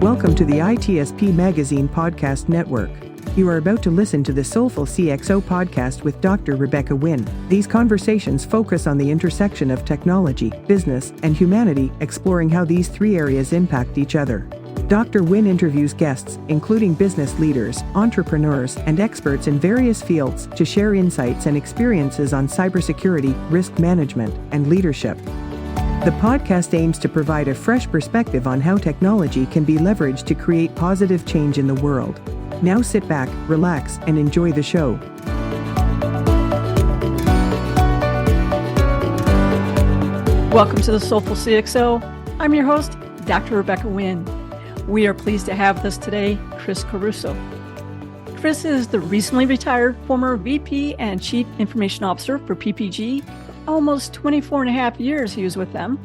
Welcome to the ITSP Magazine Podcast Network. You are about to listen to the Soulful CXO podcast with Dr. Rebecca Wynn. These conversations focus on the intersection of technology, business, and humanity, exploring how these three areas impact each other. Dr. Wynn interviews guests, including business leaders, entrepreneurs, and experts in various fields, to share insights and experiences on cybersecurity, risk management, and leadership. The podcast aims to provide a fresh perspective on how technology can be leveraged to create positive change in the world. Now sit back, relax, and enjoy the show. Welcome to the Soulful CXO. I'm your host, Dr. Rebecca Wynn. We are pleased to have with us today Chris Caruso. Chris is the recently retired former VP and Chief Information Officer for PPG. Almost 24 and a half years he was with them,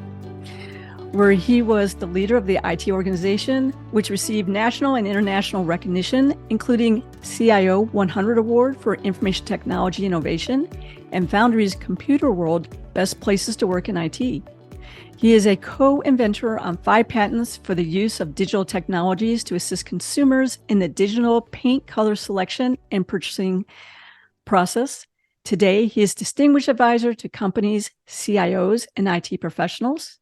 where he was the leader of the IT organization, which received national and international recognition, including CIO 100 Award for Information Technology Innovation and Foundry's Computer World Best Places to Work in IT. He is a co-inventor on 5 patents for the use of digital technologies to assist consumers in the digital paint color selection and purchasing process. Today, he is Distinguished Advisor to companies, CIOs, and IT professionals.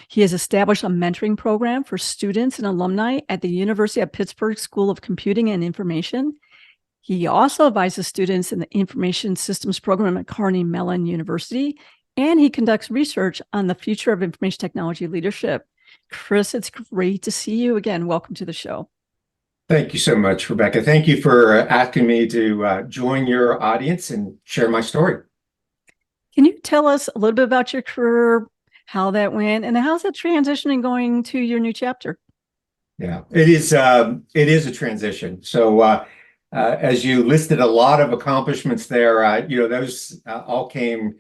He has established a mentoring program for students and alumni at the University of Pittsburgh School of Computing and Information. He also advises students in the Information Systems program at Carnegie Mellon University, and he conducts research on the future of information technology leadership. Chris, it's great to see you again. Welcome to the show. Thank you so much, Rebecca. Thank you for asking me to join your audience and share my story. Can you tell us a little bit about your career, how that went, and how's that transitioning going to your new chapter? Yeah, it is a transition. So as you listed a lot of accomplishments there, those all came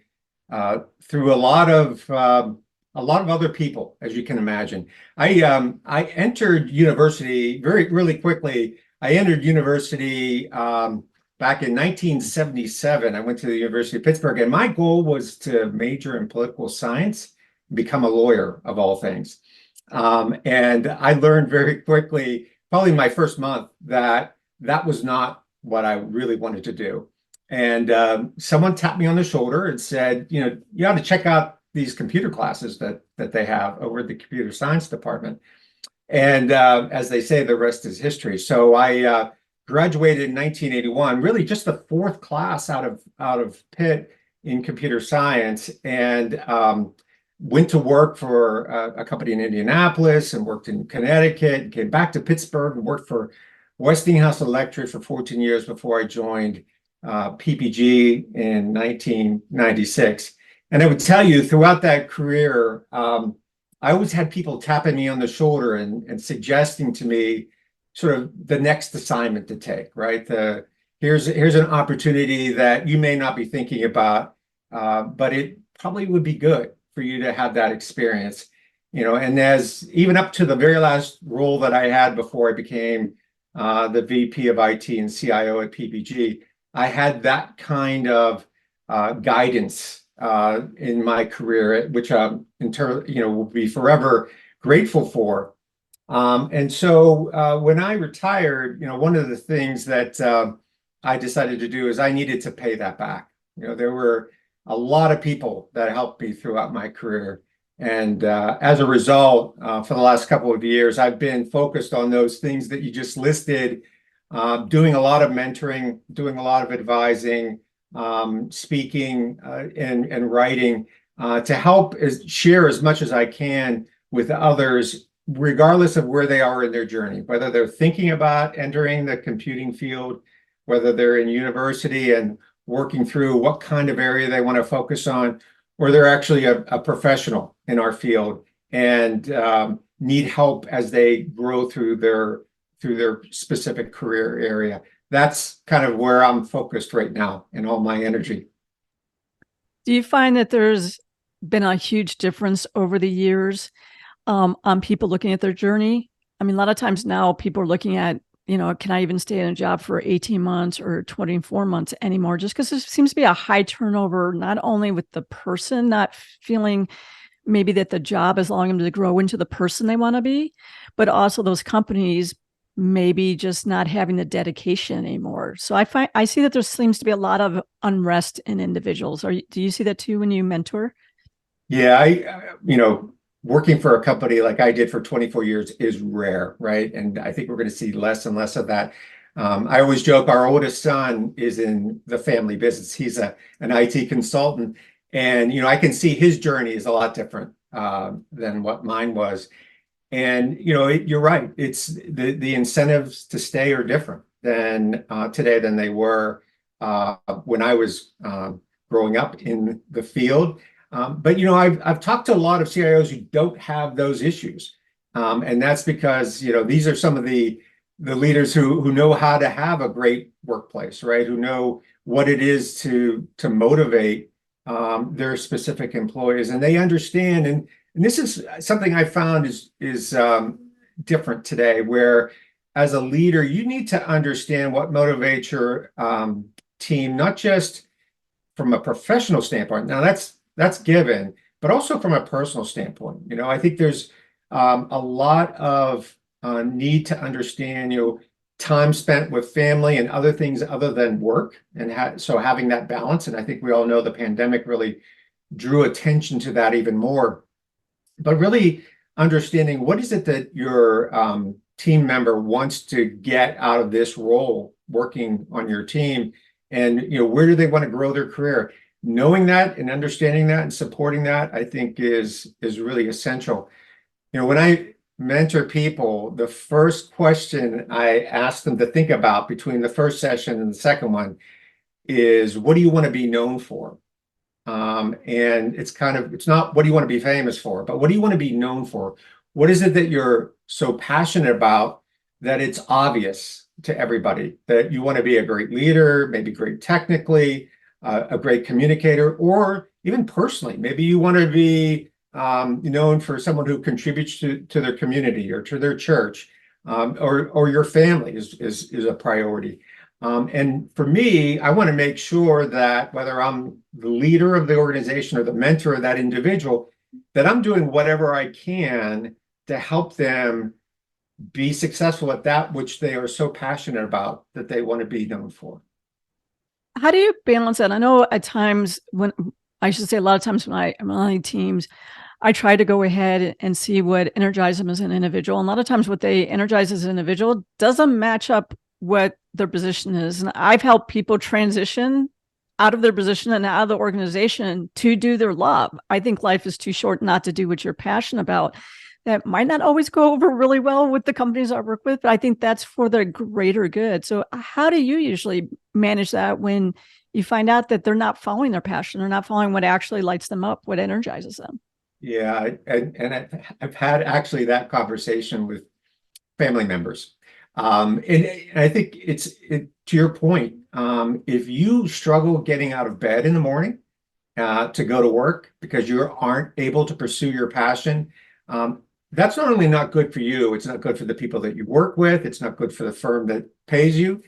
through a lot of other people, as you can imagine. I entered university really quickly. I entered university back in 1977. I went to the University of Pittsburgh, and my goal was to major in political science, become a lawyer of all things. And I learned very quickly, probably my first month, that was not what I really wanted to do. And someone tapped me on the shoulder and said, you ought to check out these computer classes that they have over at the computer science department. And as they say, the rest is history. So I graduated in 1981, really just the 4th class out of Pitt in computer science, and went to work for a company in Indianapolis and worked in Connecticut, came back to Pittsburgh and worked for Westinghouse Electric for 14 years before I joined PPG in 1996. And I would tell you, throughout that career, I always had people tapping me on the shoulder and suggesting to me sort of the next assignment to take, right? Here's an opportunity that you may not be thinking about, but it probably would be good for you to have that experience. And as even up to the very last role that I had before I became the VP of IT and CIO at PPG, I had that kind of guidance in my career, which will be forever grateful for. And so when I retired, one of the things that I decided to do is I needed to pay that back. There were a lot of people that helped me throughout my career. And as a result, for the last couple of years, I've been focused on those things that you just listed, doing a lot of mentoring, doing a lot of advising, speaking and writing to help share as much as I can with others, regardless of where they are in their journey, whether they're thinking about entering the computing field, whether they're in university and working through what kind of area they want to focus on, or they're actually a professional in our field and need help as they grow through their specific career area. That's kind of where I'm focused right now and all my energy. Do you find that there's been a huge difference over the years on people looking at their journey? I mean, a lot of times now people are looking at, can I even stay in a job for 18 months or 24 months anymore? Just because there seems to be a high turnover, not only with the person not feeling maybe that the job is allowing them to grow into the person they want to be, but also those companies maybe just not having the dedication anymore. So I see that there seems to be a lot of unrest in individuals. Do you see that too when you mentor? Yeah, working for a company like I did for 24 years is rare, right? And I think we're going to see less and less of that. I always joke our oldest son is in the family business. He's an IT consultant, and I can see his journey is a lot different than what mine was. And you're right. It's the incentives to stay are different than today than they were when I was growing up in the field. But I've talked to a lot of CIOs who don't have those issues, and that's because these are some of the leaders who know how to have a great workplace, right? Who know what it is to motivate their specific employees, and they understand. And this is something I found is different today, where as a leader, you need to understand what motivates your team, not just from a professional standpoint. Now that's given, but also from a personal standpoint. I think there's a lot of need to understand, time spent with family and other things other than work, and so having that balance. And I think we all know the pandemic really drew attention to that even more. But really understanding what is it that your team member wants to get out of this role working on your team, and where do they want to grow their career? Knowing that and understanding that and supporting that, I think is really essential. When I mentor people, the first question I ask them to think about between the first session and the second one is, what do you want to be known for? And it's not what do you want to be famous for, but what do you want to be known for? What is it that you're so passionate about that it's obvious to everybody that you want to be a great leader, maybe great technically, a great communicator, or even personally, maybe you want to be known for someone who contributes to their community or to their church, or your family is a priority. And for me, I want to make sure that whether I'm the leader of the organization or the mentor of that individual, that I'm doing whatever I can to help them be successful at that which they are so passionate about that they want to be known for. How do you balance that? I know at times a lot of times when I'm on teams, I try to go ahead and see what energizes them as an individual. And a lot of times what they energize as an individual doesn't match up what their position is. And I've helped people transition out of their position and out of the organization to do their love. I think life is too short not to do what you're passionate about. That might not always go over really well with the companies I work with, but I think that's for the greater good. So how do you usually manage that when you find out that they're not following their passion, they're not following what actually lights them up, what energizes them? Yeah, and I've had actually that conversation with family members. And I think to your point, if you struggle getting out of bed in the morning to go to work because you aren't able to pursue your passion, that's not only not good for you, it's not good for the people that you work with, it's not good for the firm that pays you,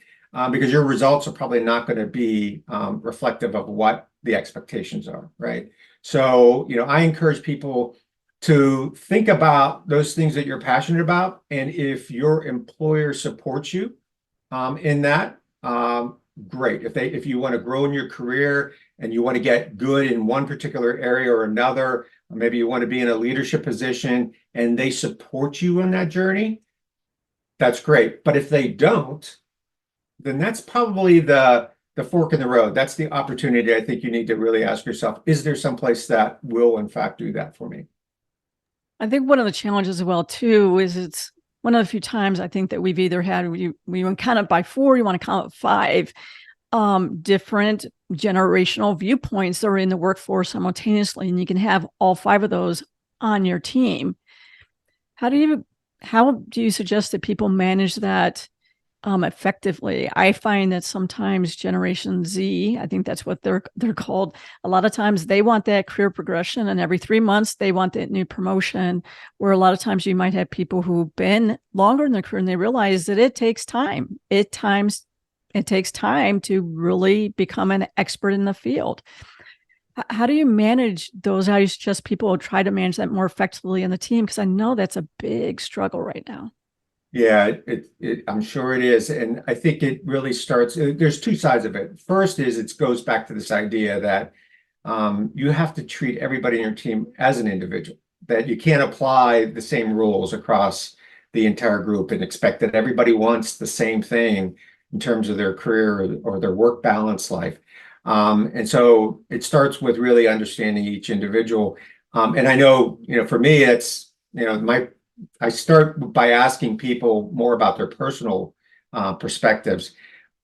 because your results are probably not going to be reflective of what the expectations are, right? So, I encourage people to think about those things that you're passionate about. And if your employer supports you in that, great. If you want to grow in your career and you want to get good in one particular area or another, or maybe you want to be in a leadership position and they support you on that journey, that's great. But if they don't, then that's probably the fork in the road. That's the opportunity I think you need to really ask yourself, is there someplace that will in fact do that for me? I think one of the challenges as well too is it's one of the few times I think that we've either had, we want to count it by 4, you want to count it 5 different generational viewpoints that are in the workforce simultaneously, and you can have all 5 of those on your team. How do you suggest that people manage that effectively? I find that sometimes Generation Z, I think that's what they're called, a lot of times they want that career progression, and every 3 months they want that new promotion, where a lot of times you might have people who've been longer in their career and they realize that it takes time. It takes time to really become an expert in the field. How do you manage those? How do you suggest people try to manage that more effectively in the team? Because I know that's a big struggle right now. Yeah, I'm sure it is. And I think it really starts, there's two sides of it. First is it goes back to this idea that you have to treat everybody in your team as an individual, that you can't apply the same rules across the entire group and expect that everybody wants the same thing in terms of their career or their work balance life. And so it starts with really understanding each individual. And I know, for me, it's, I start by asking people more about their personal perspectives.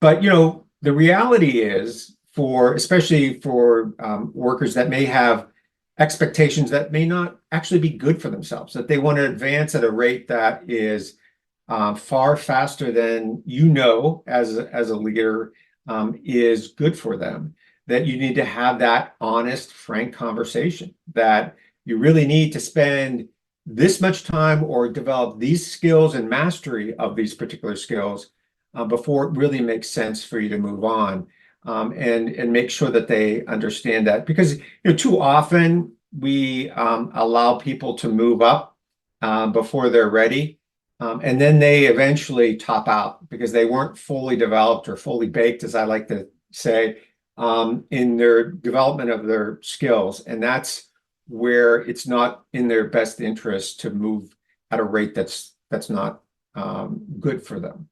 But, the reality is, especially for workers that may have expectations that may not actually be good for themselves, that they want to advance at a rate that is far faster than as a leader is good for them, that you need to have that honest, frank conversation, that you really need to spend this much time or develop these skills and mastery of these particular skills before it really makes sense for you to move on. And make sure that they understand that, because too often we allow people to move up before they're ready, and then they eventually top out because they weren't fully developed or fully baked, as I like to say, in their development of their skills. And that's where it's not in their best interest to move at a rate that's not good for them.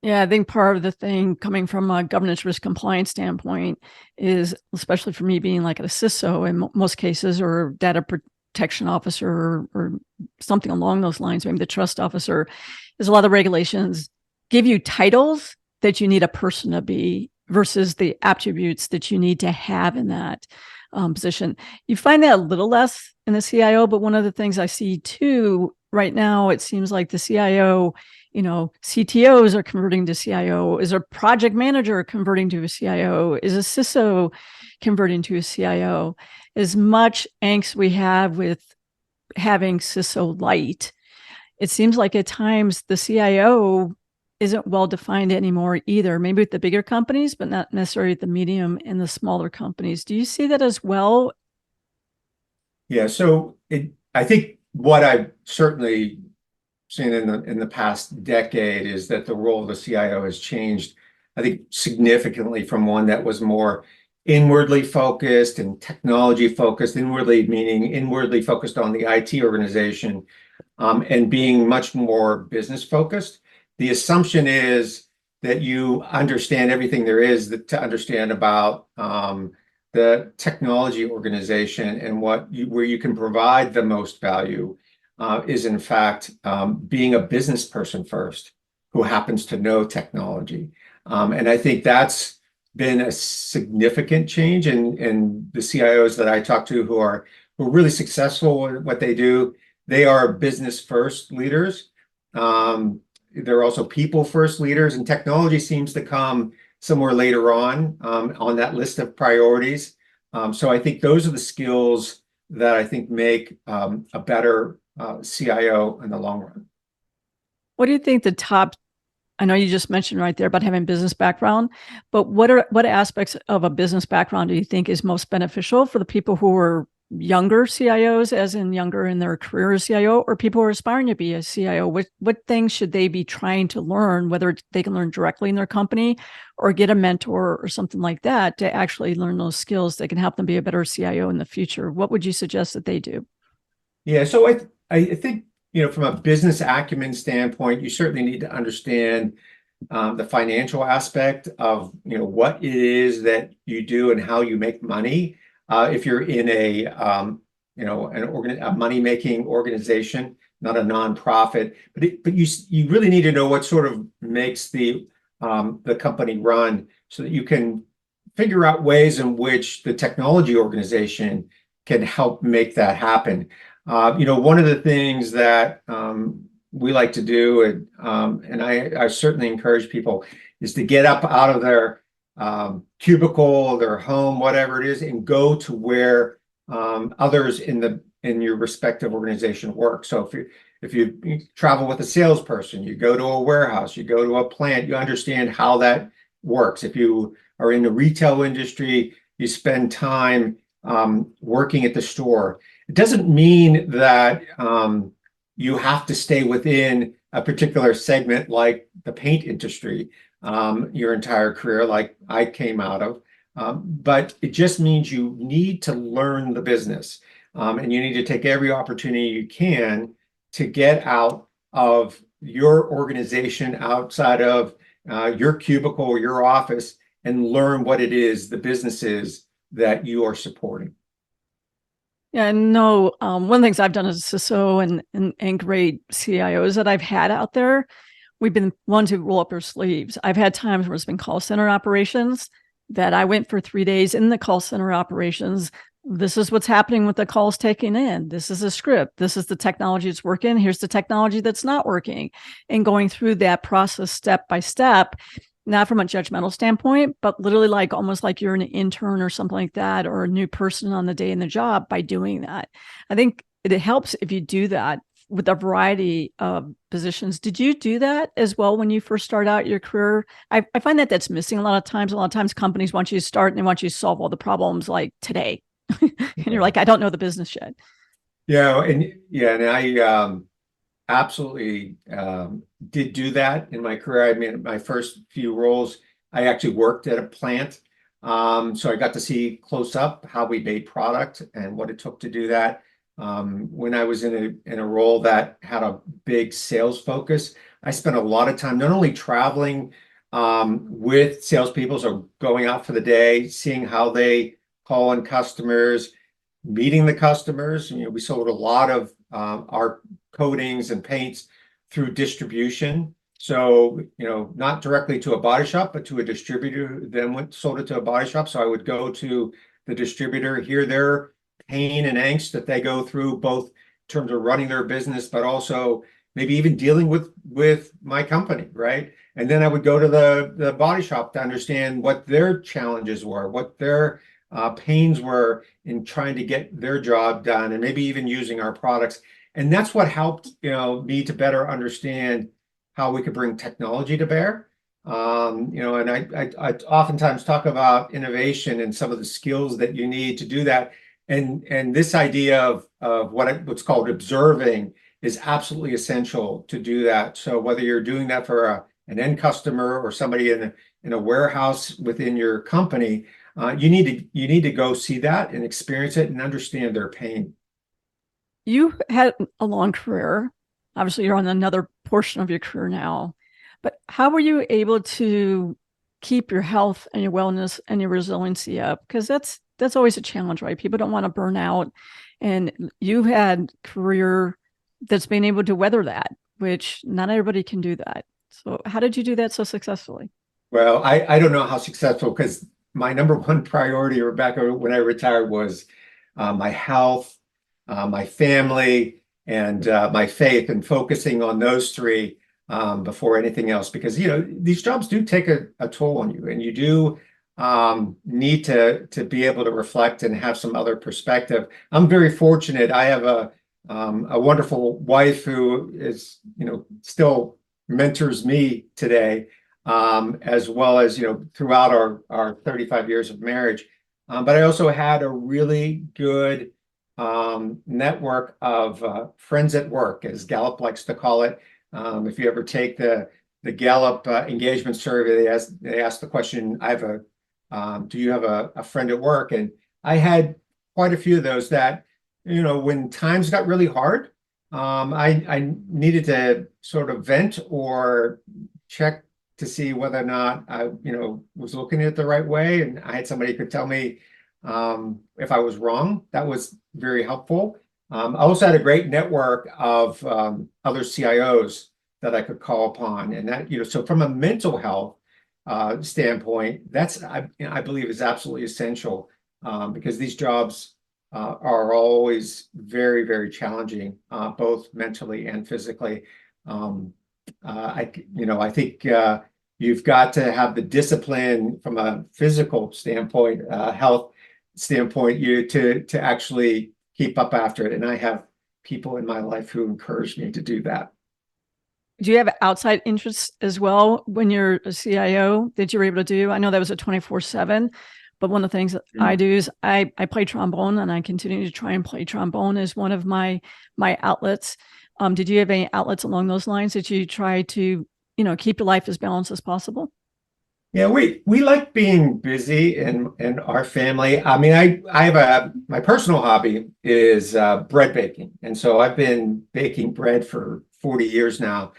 Yeah, I think part of the thing coming from a governance risk compliance standpoint is, especially for me being like a CISO in most cases, or data protection officer or something along those lines, maybe the trust officer, is a lot of regulations give you titles that you need a person to be versus the attributes that you need to have in that position. You find that a little less in the CIO, but one of the things I see too right now, it seems like the CIO, CTOs are converting to CIO. Is a project manager converting to a CIO? Is a CISO converting to a CIO? As much angst we have with having CISO light, it seems like at times the CIO isn't well defined anymore either, maybe with the bigger companies, but not necessarily at the medium and the smaller companies. Do you see that as well? Yeah, so I think what I've certainly seen in the past decade is that the role of the CIO has changed, I think, significantly from one that was more inwardly focused and technology focused, inwardly meaning inwardly focused on the IT organization, and being much more business focused. The assumption is that you understand everything there is to understand about the technology organization, and where you can provide the most value is in fact being a business person first who happens to know technology. And I think that's been a significant change in the CIOs that I talk to who are really successful in what they do. They are business first leaders. They're also people first leaders, and technology seems to come somewhere later on that list of priorities. So I think those are the skills that I think make a better CIO in the long run. What do you think the top, I know you just mentioned right there about having business background, but what aspects of a business background do you think is most beneficial for the people who are younger CIOs, as in younger in their career as CIO, or people who are aspiring to be a CIO? What things should they be trying to learn, whether they can learn directly in their company or get a mentor or something like that to actually learn those skills that can help them be a better CIO in the future? What would you suggest that they do? Yeah, so I think, from a business acumen standpoint, you certainly need to understand the financial aspect of, what it is that you do and how you make money. If you're in a money-making organization, not a nonprofit, but you really need to know what sort of makes the company run, so that you can figure out ways in which the technology organization can help make that happen. One of the things that we like to do, and I certainly encourage people, is to get up out of their cubicle, their home, whatever it is, and go to where others in your respective organization work. So if you travel with a salesperson, you go to a warehouse, you go to a plant, you understand how that works. If you are in the retail industry, you spend time working at the store. It doesn't mean that you have to stay within a particular segment like the paint industry your entire career, like I came out of. But it just means you need to learn the business, and you need to take every opportunity you can to get out of your organization, outside of your cubicle or your office, and learn what it is, the business is that you are supporting. Yeah, no. One of the things I've done as a CISO and great CIOs that I've had out there, we've been ones who roll up their sleeves. I've had times where it's been call center operations that I went for 3 days in the call center operations. This is what's happening with the calls taken in. This is a script. This is the technology that's working. Here's the technology that's not working. And going through that process step by step, not from a judgmental standpoint, but literally like almost like you're an intern or something like that, or a new person on the day in the job by doing that. I think it helps if you do that with a variety of positions. Did you do that as well when you first start out your career? I find that that's missing a lot of times. A lot of times companies want you to start and they want you to solve all the problems like today. And you're like, I don't know the business yet. And I absolutely did do that in my career. I mean, my first few roles, I actually worked at a plant. So I got to see close up how we made product and what it took to do that. When I was in a role that had a big sales focus, I spent a lot of time not only traveling with salespeople, so going out for the day, seeing how they call on customers, meeting the customers. You know, we sold a lot of our coatings and paints through distribution. So, you know, not directly to a body shop, but to a distributor who then sold it to a body shop. So I would go to the distributor, hear their pain and angst that they go through, both in terms of running their business, but also maybe even dealing with my company, right? And then I would go to the body shop to understand what their challenges were, what their pains were in trying to get their job done, and maybe even using our products. And that's what helped, you know, me to better understand how we could bring technology to bear. You know, and I oftentimes talk about innovation and some of the skills that you need to do that. And this idea of what's called observing is absolutely essential to do that. So whether you're doing that for an end customer or somebody in a warehouse within your company, you need to go see that and experience it and understand their pain. You had a long career. Obviously, you're on another portion of your career now. But how were you able to keep your health and your wellness and your resiliency up? Because that's always a challenge, right? People don't want to burn out. And you had a career that's been able to weather that, which not everybody can do that. So how did you do that so successfully? Well, I don't know how successful, because my number one priority, Rebecca, when I retired was my health, my family, and my faith, and focusing on those three before anything else. Because, you know, these jobs do take a toll on you, and you do need to be able to reflect and have some other perspective. I'm very fortunate. I have a wonderful wife who is, you know, still mentors me today, as well as, you know, throughout our 35 years of marriage. But I also had a really good network of friends at work, as Gallup likes to call it. If you ever take the Gallup engagement survey, they ask the question, do you have a friend at work? And I had quite a few of those that, you know, when times got really hard, I needed to sort of vent or check to see whether or not I, you know, was looking at it the right way. And I had somebody who could tell me if I was wrong. That was very helpful. I also had a great network of other CIOs that I could call upon. And that, you know, so from a mental health standpoint, that's, I believe, is absolutely essential, because these jobs are always very, very challenging, both mentally and physically. I think you've got to have the discipline from a physical standpoint, health standpoint, to actually keep up after it. And I have people in my life who encourage me to do that. Do you have outside interests as well when you're a CIO that you were able to do? I know that was a 24/7, But one of the things that I do is I play trombone, and I continue to try and play trombone as one of my outlets. Did you have any outlets along those lines that you try to, keep your life as balanced as possible? Yeah, we like being busy in our family. I mean, I have my personal hobby is bread baking, and so I've been baking bread for 40 years now.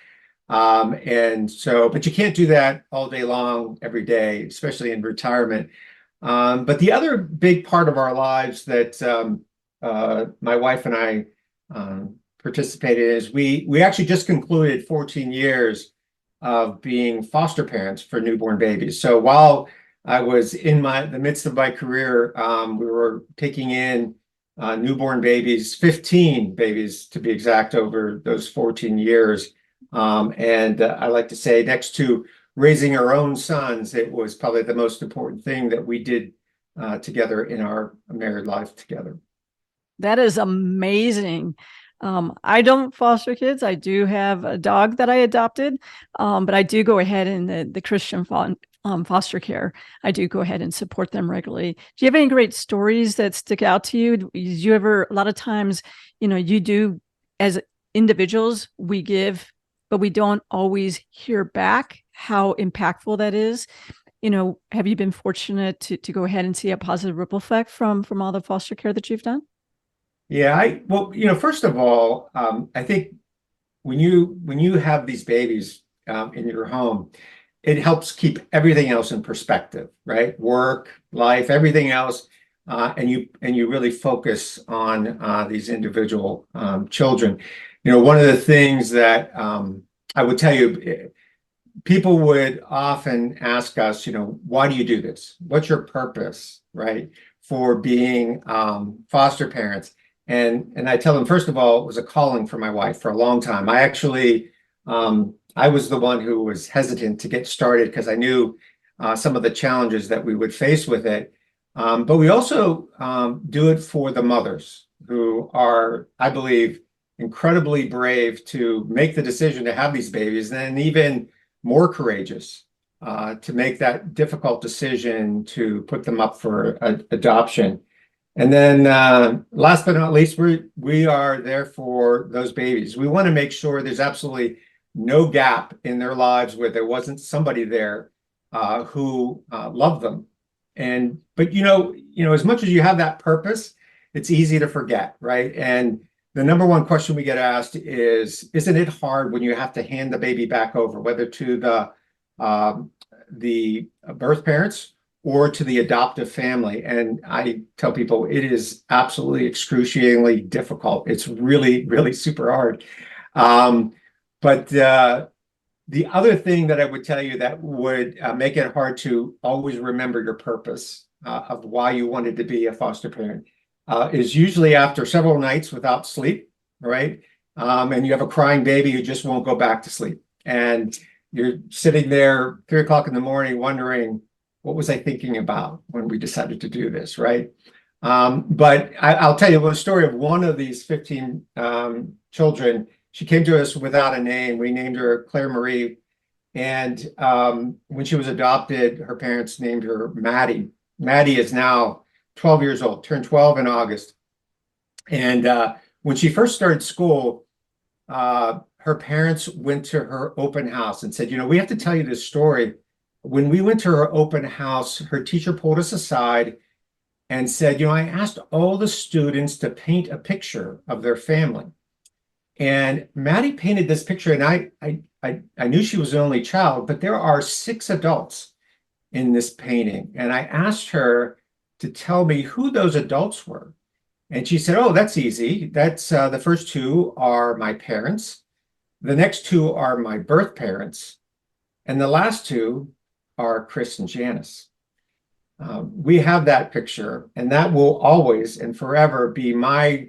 And so, but you can't do that all day long, every day, especially in retirement. But the other big part of our lives that my wife and I participated in is we actually just concluded 14 years of being foster parents for newborn babies. So while I was in the midst of my career, we were taking in newborn babies, 15 babies to be exact, over those 14 years. And I like to say, next to raising our own sons, it was probably the most important thing that we did together in our married life together. That is amazing. I don't foster kids. I do have a dog that I adopted, but I do go ahead in the Christian foster care. I do go ahead and support them regularly. Do you have any great stories that stick out to you? Did you ever, a lot of times, you do, as individuals, we give, but we don't always hear back how impactful that is. Have you been fortunate to go ahead and see a positive ripple effect from all the foster care that you've done? Yeah, well, first of all, I think when you have these babies in your home, it helps keep everything else in perspective, right? Work, life, everything else, and you really focus on these individual children. One of the things that I would tell you, people would often ask us, why do you do this? What's your purpose, right, for being foster parents? And I tell them, first of all, it was a calling for my wife for a long time. I actually, I was the one who was hesitant to get started because I knew some of the challenges that we would face with it. But we also do it for the mothers who are, I believe, incredibly brave to make the decision to have these babies, and then even more courageous to make that difficult decision to put them up for adoption. And then last but not least, we are there for those babies. We want to make sure there's absolutely no gap in their lives where there wasn't somebody there who loved them. But as much as you have that purpose, it's easy to forget, right? And the number one question we get asked is, isn't it hard when you have to hand the baby back over, whether to the birth parents or to the adoptive family? And I tell people it is absolutely excruciatingly difficult. It's really, really super hard. But the other thing that I would tell you that would make it hard to always remember your purpose of why you wanted to be a foster parent is usually after several nights without sleep, right? And you have a crying baby who just won't go back to sleep. And you're sitting there 3 o'clock in the morning wondering, what was I thinking about when we decided to do this, right? But I'll tell you a story of one of these 15 children. She came to us without a name. We named her Claire Marie. And when she was adopted, her parents named her Maddie. Maddie is now 12 years old, turned 12 in August. And when she first started school, her parents went to her open house and said, we have to tell you this story. When we went to her open house, her teacher pulled us aside and said, I asked all the students to paint a picture of their family. And Maddie painted this picture, and I knew she was the only child, but there are 6 adults in this painting. And I asked her to tell me who those adults were. And she said, oh, that's easy. That's the first 2 are my parents. The next 2 are my birth parents. And the last 2 are Chris and Janice. We have that picture, and that will always and forever be my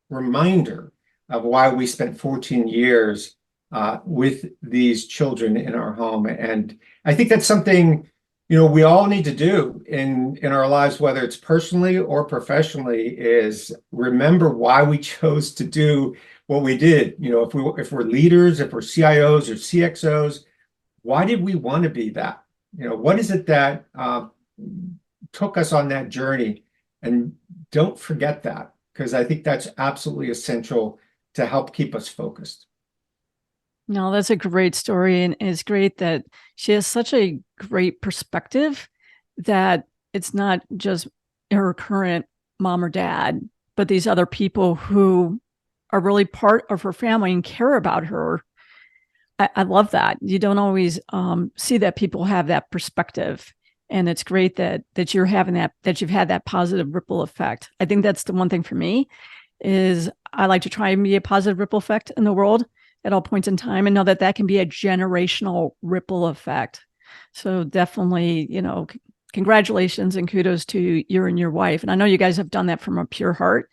reminder of why we spent 14 years with these children in our home. And I think that's something, we all need to do in our lives, whether it's personally or professionally, is remember why we chose to do what we did. If we're leaders, if we're CIOs or CXOs, why did we want to be that? What is it that took us on that journey. And don't forget that, because I think that's absolutely essential to help keep us focused. No, that's a great story. And it's great that she has such a great perspective that it's not just her current mom or dad, but these other people who are really part of her family and care about her. I love that. You don't always see that people have that perspective. And it's great that you're having that you've had that positive ripple effect. I think that's the one thing for me is I like to try and be a positive ripple effect in the world at all points in time and know that can be a generational ripple effect. So definitely, congratulations and kudos to you and your wife. And I know you guys have done that from a pure heart.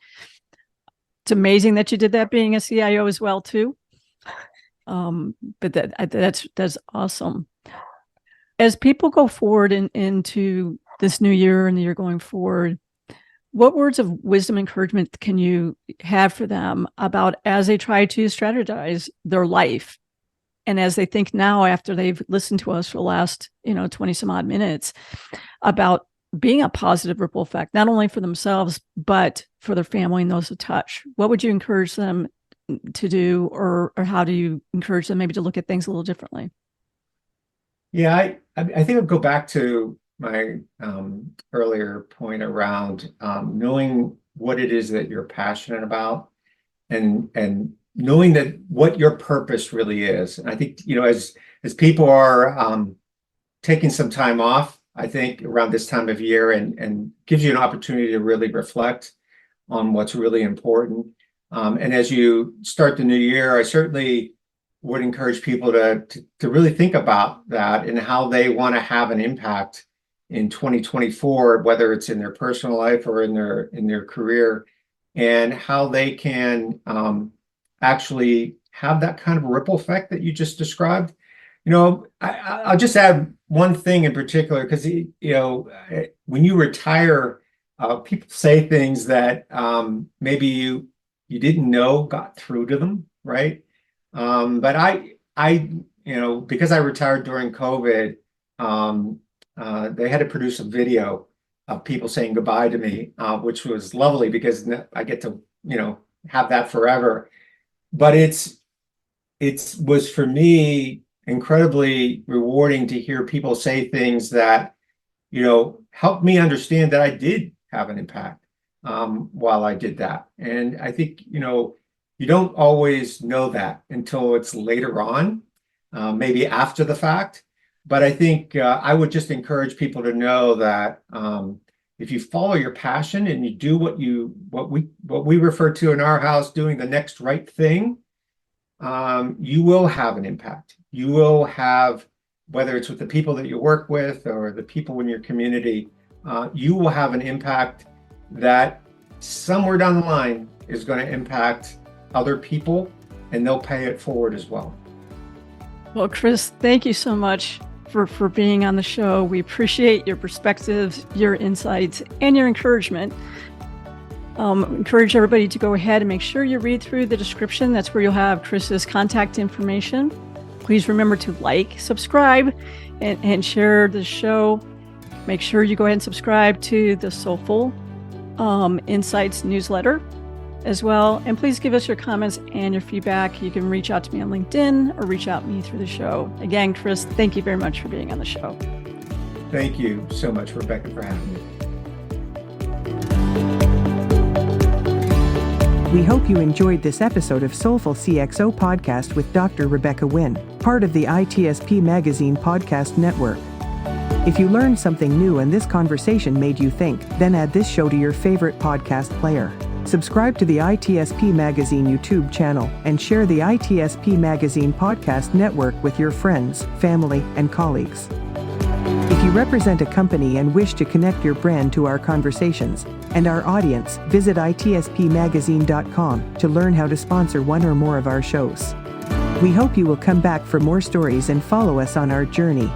It's amazing that you did that being a CIO as well too. But that's awesome. As people go forward into this new year and the year going forward, what words of wisdom, encouragement can you have for them about as they try to strategize their life? And as they think now, after they've listened to us for the last, 20 some odd minutes about being a positive ripple effect, not only for themselves, but for their family and those who touch, what would you encourage them to do, or how do you encourage them maybe to look at things a little differently? Yeah, I think I'll go back to my earlier point around knowing what it is that you're passionate about and knowing that what your purpose really is. And I think, as people are taking some time off, I think around this time of year and gives you an opportunity to really reflect on what's really important. And as you start the new year, I certainly would encourage people to really think about that and how they want to have an impact in 2024, whether it's in their personal life or in their career, and how they can actually have that kind of ripple effect that you just described. I'll just add one thing in particular, because when you retire, people say things that maybe you didn't know got through to them, right? But I because I retired during COVID, they had to produce a video of people saying goodbye to me, which was lovely because I get to, have that forever. But it was for me incredibly rewarding to hear people say things that, helped me understand that I did have an impact while I did that. And I think, you don't always know that until it's later on, maybe after the fact. But I think I would just encourage people to know that if you follow your passion and you do what we refer to in our house, doing the next right thing, you will have an impact. You will have, whether it's with the people that you work with or the people in your community, you will have an impact that somewhere down the line is going to impact other people, and they'll pay it forward as well. Well, Chris, thank you so much for being on the show. We appreciate your perspectives, your insights, and your encouragement. Encourage everybody to go ahead and make sure you read through the description. That's where you'll have Chris's contact information. Please remember to like, subscribe, and share the show. Make sure you go ahead and subscribe to the Soulful Insights newsletter as well. And please give us your comments and your feedback. You can reach out to me on LinkedIn or reach out to me through the show. Again, Chris, thank you very much for being on the show. Thank you so much, Rebecca, for having me. We hope you enjoyed this episode of Soulful CXO podcast with Dr. Rebecca Wynn, part of the ITSP Magazine podcast network. If you learned something new and this conversation made you think, then add this show to your favorite podcast player. Subscribe to the ITSP Magazine YouTube channel and share the ITSP Magazine podcast network with your friends, family, and colleagues. If you represent a company and wish to connect your brand to our conversations and our audience, visit itspmagazine.com to learn how to sponsor one or more of our shows. We hope you will come back for more stories and follow us on our journey.